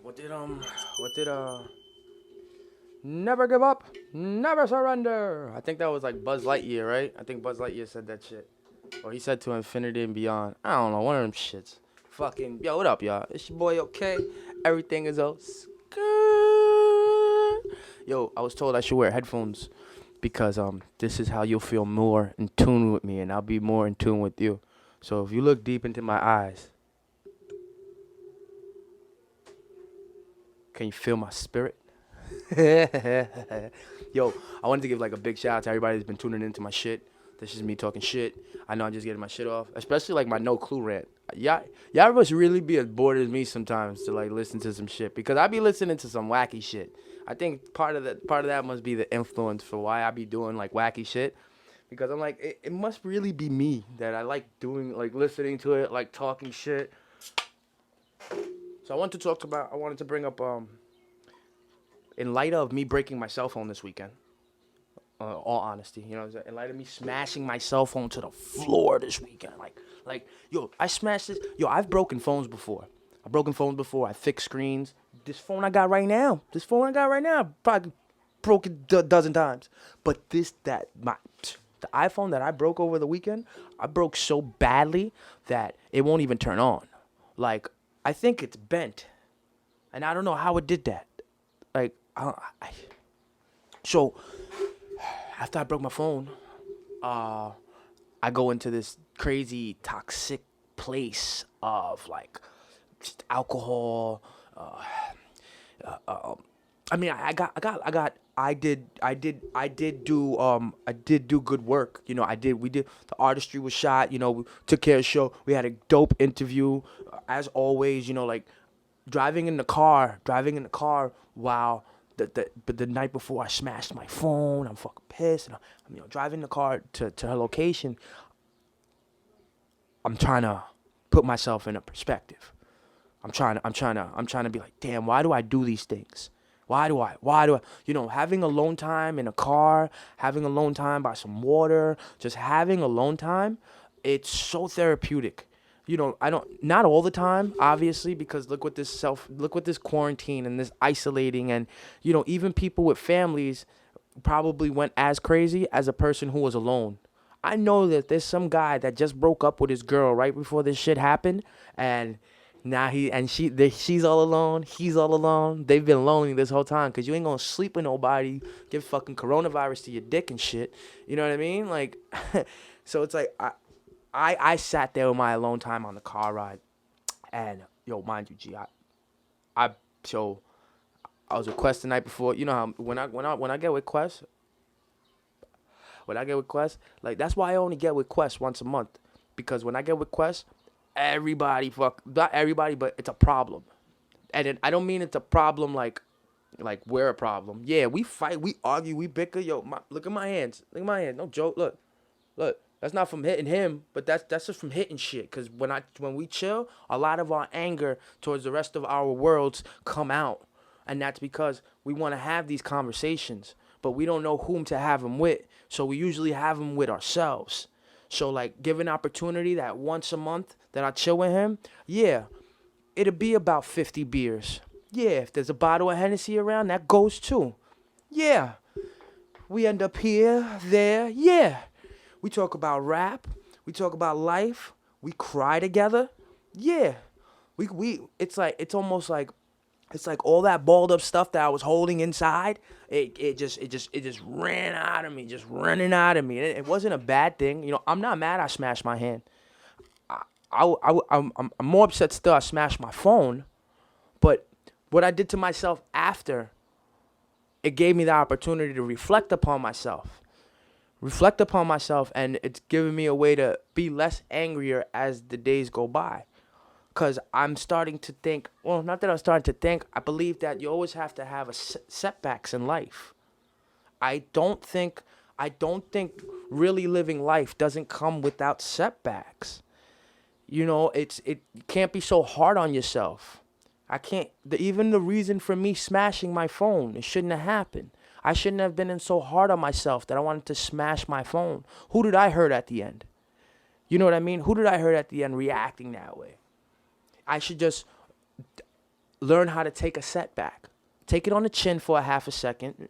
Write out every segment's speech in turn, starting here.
what did never give up, never surrender. I think that was like Buzz Lightyear, right? I think Buzz Lightyear said that shit. Or he said to infinity and beyond. I don't know, one of them shits. Fucking, yo, what up, y'all? It's your boy, OK. Everything is okay. Yo, I was told I should wear headphones because this is how you'll feel more in tune with me and I'll be more in tune with you. So if you look deep into my eyes, can you feel my spirit? Yo, I wanted to give like a big shout out to everybody that's been tuning into my shit. This is me talking shit. I know I'm just getting my shit off, especially like my no clue rant. Y'all must really be as bored as me sometimes to like listen to some shit because I be listening to some wacky shit. I think part of that must be the influence for why I be doing like wacky shit because I'm like it must really be me that I like doing like listening to it like talking shit. So I wanted to bring up in light of me breaking my cell phone this weekend. All honesty, you know, in light of me smashing my cell phone to the floor this weekend, yo, I smashed this. Yo, I've broken phones before. I've broken phones before. I fixed screens. This phone I got right now, probably broke it a dozen times. But the iPhone that I broke over the weekend, I broke so badly that it won't even turn on. Like, I think it's bent, and I don't know how it did that. Like, so. After I broke my phone, I go into this crazy toxic place of like just alcohol. I did do good work. You know, we did, the artistry was shot, you know, we took care of the show. We had a dope interview, as always, you know, like driving in the car while but the night before I smashed my phone. I'm fucking pissed. And I'm driving the car to her location. I'm trying to put myself in a perspective. I'm trying to be like, damn, why do I do these things? Why do I, having alone time in a car, having alone time by some water, just having alone time, it's so therapeutic. Not all the time, obviously, because look what this quarantine and this isolating and, even people with families probably went as crazy as a person who was alone. I know that there's some guy that just broke up with his girl right before this shit happened, and now she's all alone, he's all alone. They've been lonely this whole time because you ain't gonna sleep with nobody, give fucking coronavirus to your dick and shit. You know what I mean? Like, so it's like, I sat there with my alone time on the car ride, and yo, mind you, G, I was with Quest the night before. You know how when I get with Quest, like that's why I only get with Quest once a month, because when I get with Quest, not everybody, but it's a problem, and I don't mean it's a problem like we're a problem. Yeah, we fight, we argue, we bicker. Yo, look at my hands, no joke. Look. That's not from hitting him, but that's just from hitting shit. Cause when we chill, a lot of our anger towards the rest of our worlds come out, and that's because we want to have these conversations, but we don't know whom to have them with. So we usually have them with ourselves. So like, give an opportunity that once a month that I chill with him, yeah, it'll be about 50 beers. Yeah, if there's a bottle of Hennessy around, that goes too. Yeah, we end up here, there, yeah. We talk about rap. We talk about life. We cry together. Yeah. It's almost like all that balled up stuff that I was holding inside. It just ran out of me, just running out of me. It wasn't a bad thing. I'm not mad I smashed my hand. I'm more upset still I smashed my phone. But what I did to myself after, it gave me the opportunity to reflect upon myself, and it's given me a way to be less angrier as the days go by. Because I'm starting to think, well, not that I'm starting to think, I believe that you always have to have setbacks in life. I don't think really living life doesn't come without setbacks. It can't be so hard on yourself. Even the reason for me smashing my phone, it shouldn't have happened. I shouldn't have been in so hard on myself that I wanted to smash my phone. Who did I hurt at the end? You know what I mean? Who did I hurt at the end reacting that way? I should just learn how to take a setback. Take it on the chin for a half a second.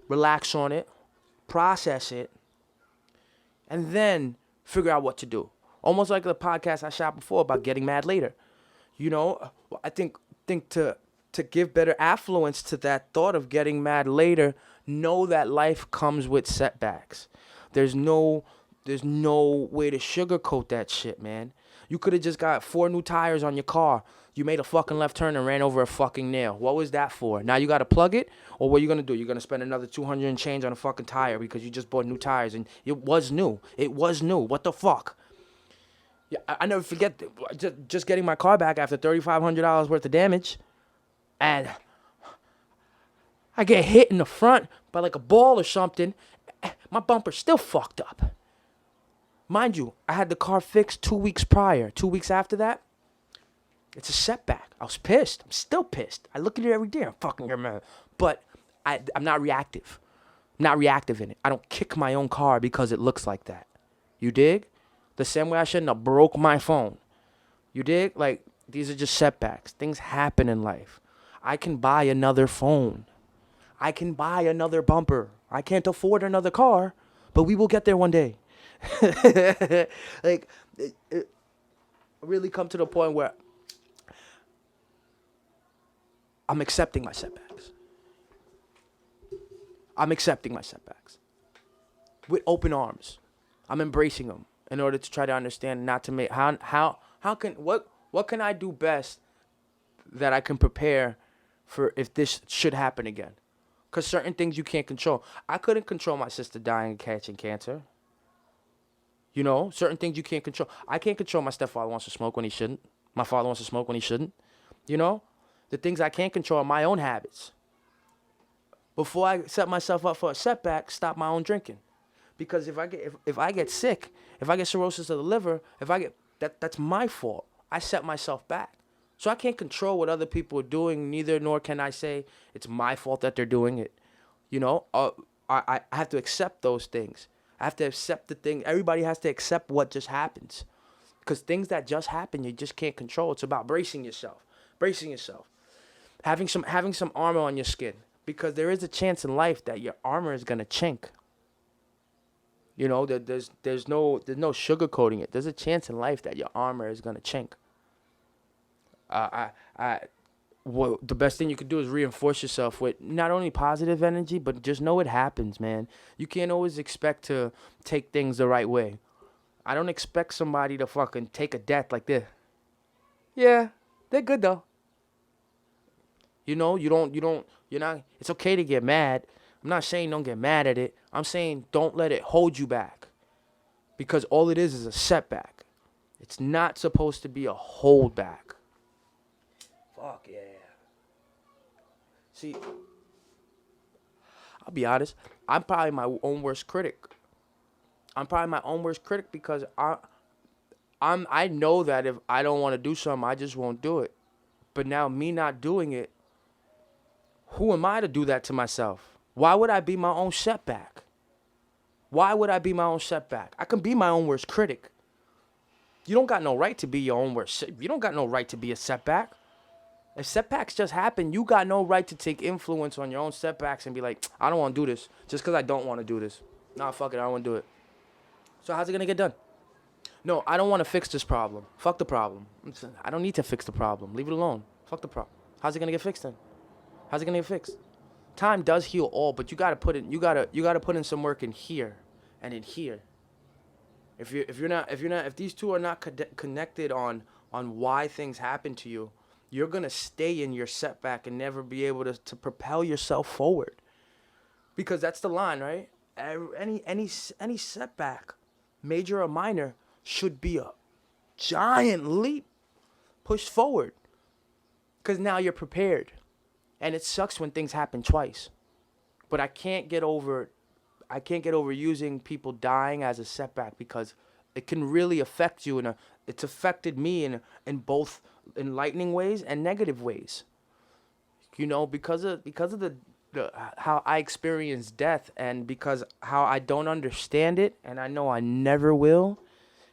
Relax on it. Process it. And then figure out what to do. Almost like the podcast I shot before about getting mad later. I think to give better affluence to that thought of getting mad later, know that life comes with setbacks. There's no way to sugarcoat that shit, man. You could have just got 4 new tires on your car. You made a fucking left turn and ran over a fucking nail. What was that for? Now you got to plug it? Or what are you going to do? You're going to spend another 200 and change on a fucking tire because you just bought new tires and it was new. It was new. What the fuck? Yeah, I never forget just getting my car back after $3,500 worth of damage. And I get hit in the front by like a ball or something. My bumper's still fucked up. Mind you, I had the car fixed 2 weeks prior. 2 weeks after that, it's a setback. I was pissed. I'm still pissed. I look at it every day. I'm fucking mad. But I'm not reactive. I'm not reactive in it. I don't kick my own car because it looks like that. You dig? The same way I shouldn't have broke my phone. You dig? Like, these are just setbacks. Things happen in life. I can buy another phone. I can buy another bumper. I can't afford another car, but we will get there one day. Like, it really come to the point where I'm accepting my setbacks. I'm accepting my setbacks with open arms. I'm embracing them in order to try to understand, not to make how can what can I do best that I can prepare for if this should happen again. Because certain things you can't control. I couldn't control my sister dying and catching cancer. Certain things you can't control. I can't control my stepfather wants to smoke when he shouldn't. My father wants to smoke when he shouldn't. The things I can't control are my own habits. Before I set myself up for a setback, stop my own drinking. Because if I get sick, if I get cirrhosis of the liver, that's my fault. I set myself back. So I can't control what other people are doing, nor can I say it's my fault that they're doing it. I have to accept those things. I have to accept the thing. Everybody has to accept what just happens. Because things that just happen, you just can't control. It's about bracing yourself. Having some armor on your skin. Because there is a chance in life that your armor is going to chink. There's no sugarcoating it. There's a chance in life that your armor is going to chink. The best thing you could do is reinforce yourself with not only positive energy, but just know it happens, man. You can't always expect to take things the right way. I don't expect somebody to fucking take a death like this. Yeah, they're good though. You're not, it's okay to get mad. I'm not saying don't get mad at it. I'm saying don't let it hold you back. Because all it is a setback. It's not supposed to be a holdback. Fuck yeah. See, I'll be honest. I'm probably my own worst critic. Because I know that if I don't want to do something, I just won't do it. But now me not doing it, who am I to do that to myself? Why would I be my own setback? I can be my own worst critic. You don't got no right to be your own worst. You don't got no right to be a setback. If setbacks just happen, you got no right to take influence on your own setbacks and be like, I don't want to do this just because I don't want to do this. Nah, fuck it, I don't want to do it. So how's it going to get done? No, I don't want to fix this problem. Fuck the problem. I don't need to fix the problem. Leave it alone. Fuck the problem. How's it going to get fixed then? How's it going to get fixed? Time does heal all, but you got to put in some work in here and in here. If these two are not connected on why things happen to you, you're going to stay in your setback and never be able to propel yourself forward. Because that's the line, right? Any setback, major or minor, should be a giant leap pushed forward. Because now you're prepared. And it sucks when things happen twice. But I can't get over using people dying as a setback, because it can really affect you it's affected me in both enlightening ways and negative ways. Because of the how I experience death, and because how I don't understand it, and I know I never will,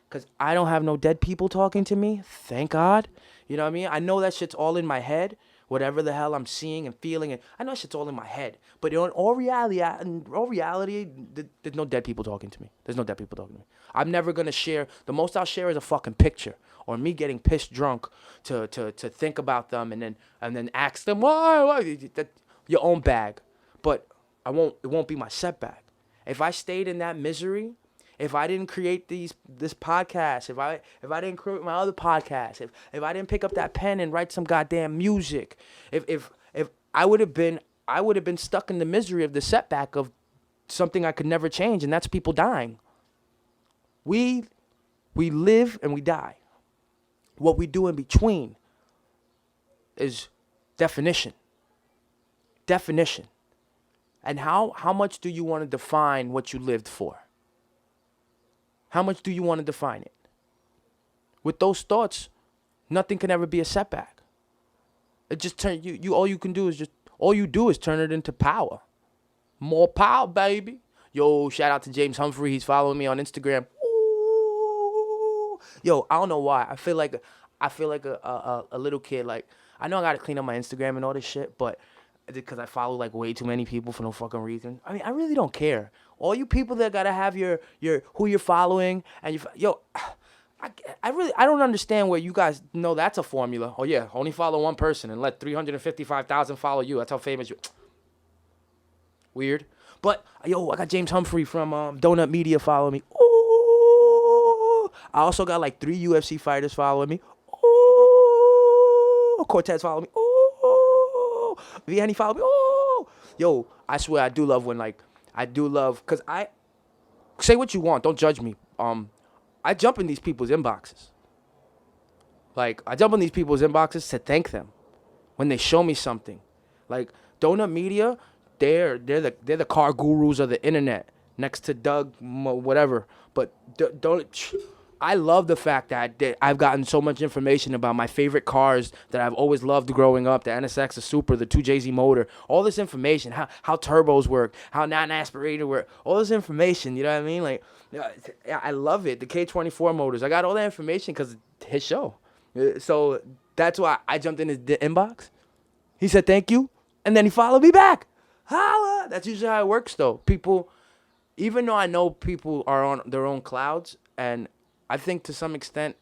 because I don't have no dead people talking to me, thank God. You know what I mean? I know that shit's all in my head. Whatever the hell I'm seeing and feeling, and I know that shit's all in my head. But in all reality, there's no dead people talking to me. There's no dead people talking to me. I'm never gonna share. The most I'll share is a fucking picture or me getting pissed drunk to think about them and then ask them why that your own bag. But it won't be my setback. If I stayed in that misery, if I didn't create this podcast, if I didn't create my other podcast, if I didn't pick up that pen and write some goddamn music, if I would have been stuck in the misery of the setback of something I could never change, and that's people dying. We live and we die. What we do in between is definition. Definition. And how much do you want to define what you lived for? How much do you want to define it? With those thoughts, nothing can ever be a setback. It just turn you all you do is turn it into power. More power, baby. Yo, shout out to James Humphrey. He's following me on Instagram. Ooh. Yo, I don't know why. I feel like a little kid. Like, I know I gotta clean up my Instagram and all this shit, but because I follow like way too many people for no fucking reason. I mean, I really don't care. All you people that gotta have your who you're following and I don't understand where you guys know that's a formula. Oh yeah, only follow one person and let 355,000 follow you. That's how famous you. Weird. But yo, I got James Humphrey from Donut Media following me. Ooh. I also got like 3 UFC fighters following me. Ooh. Cortez following me. Ooh. Vianney followed me. Oh, yo, I swear I do love because I say what you want. Don't judge me. I jump in these people's inboxes. Like, I jump in these people's inboxes to thank them when they show me something. Like, Donut Media, they're the car gurus of the internet next to Doug, whatever. But I love the fact that I've gotten so much information about my favorite cars that I've always loved growing up, the NSX, the Super, the 2JZ motor, all this information, how turbos work, how non-aspirated work, all this information, you know what I mean? Like, I love it. The K24 motors, I got all that information because of his show. So that's why I jumped in his inbox. He said thank you, and then he followed me back. Holla! That's usually how it works, though. People, even though I know people are on their own clouds, and I think to some extent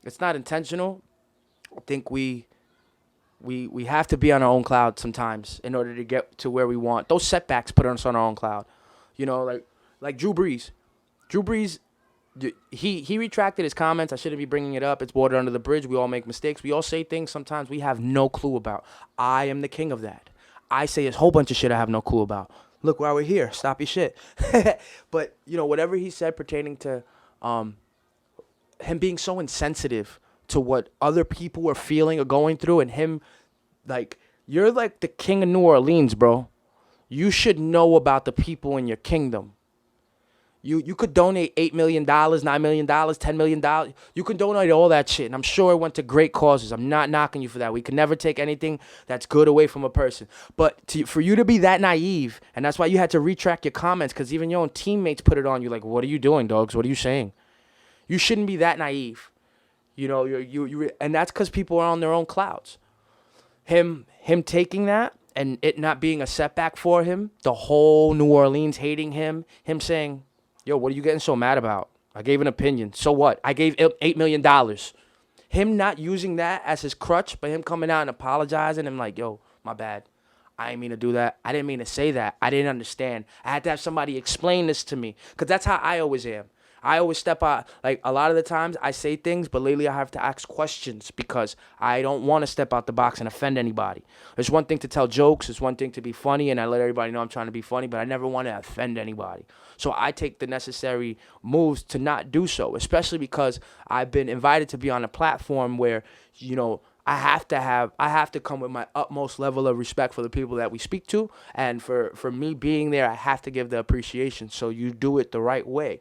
it's not intentional. I think we have to be on our own cloud sometimes in order to get to where we want. Those setbacks put us on our own cloud. You know, like Drew Brees. Drew Brees, he retracted his comments. I shouldn't be bringing it up. It's water under the bridge. We all make mistakes. We all say things sometimes we have no clue about. I am the king of that. I say a whole bunch of shit I have no clue about. Look why we're here. Stop your shit. But, you know, whatever he said pertaining to him being so insensitive to what other people are feeling or going through, and him, like, you're like the king of New Orleans, bro. You should know about the people in your kingdom. You could donate $8 million, $9 million, $10 million. You can donate all that shit, and I'm sure it went to great causes. I'm not knocking you for that. We can never take anything that's good away from a person. But for you to be that naive, and that's why you had to retract your comments, because even your own teammates put it on you, like, what are you doing, dogs? What are you saying? You shouldn't be that naive. You know, and that's because people are on their own clouds. Him taking that and it not being a setback for him, the whole New Orleans hating him saying, yo, what are you getting so mad about? I gave an opinion. So what? I gave $8 million. Him not using that as his crutch, but him coming out and apologizing and like, yo, my bad. I didn't mean to do that. I didn't mean to say that. I didn't understand. I had to have somebody explain this to me, because that's how I always am. I always step out. Like, a lot of the times I say things, but lately I have to ask questions because I don't want to step out the box and offend anybody. It's one thing to tell jokes. It's one thing to be funny, and I let everybody know I'm trying to be funny, but I never want to offend anybody. So I take the necessary moves to not do so, especially because I've been invited to be on a platform where, you know, I have to come with my utmost level of respect for the people that we speak to, and for me being there, I have to give the appreciation. So you do it the right way.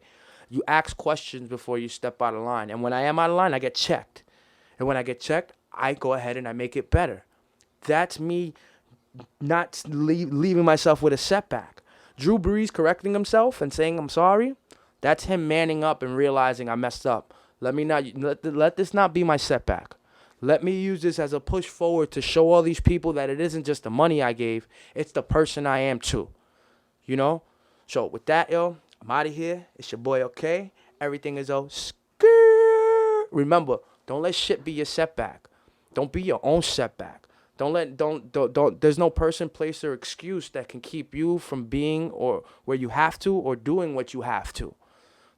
You ask questions before you step out of line. And when I am out of line, I get checked. And when I get checked, I go ahead and I make it better. That's me not leaving myself with a setback. Drew Brees correcting himself and saying I'm sorry, that's him manning up and realizing I messed up. Let this not be my setback. Let me use this as a push forward to show all these people that it isn't just the money I gave, it's the person I am too. You know? So with that, yo, I'm out of here. It's your boy, OK? Everything is Remember, don't let shit be your setback. Don't be your own setback. Don't there's no person, place, or excuse that can keep you from being or where you have to or doing what you have to.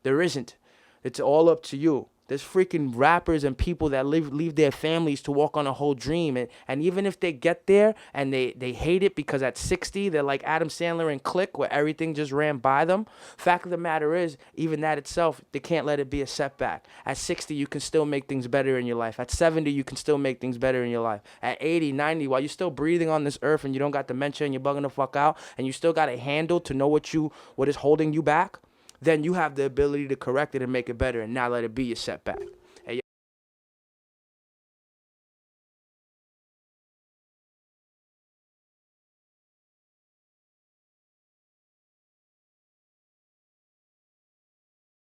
There isn't. It's all up to you. There's freaking rappers and people that leave their families to walk on a whole dream. And even if they get there and they hate it because at 60, they're like Adam Sandler and Click where everything just ran by them. Fact of the matter is, even that itself, they can't let it be a setback. At 60, you can still make things better in your life. At 70, you can still make things better in your life. At 80, 90, while you're still breathing on this earth and you don't got dementia and you're bugging the fuck out and you still got a handle to know what is holding you back, then you have the ability to correct it and make it better and not let it be your setback.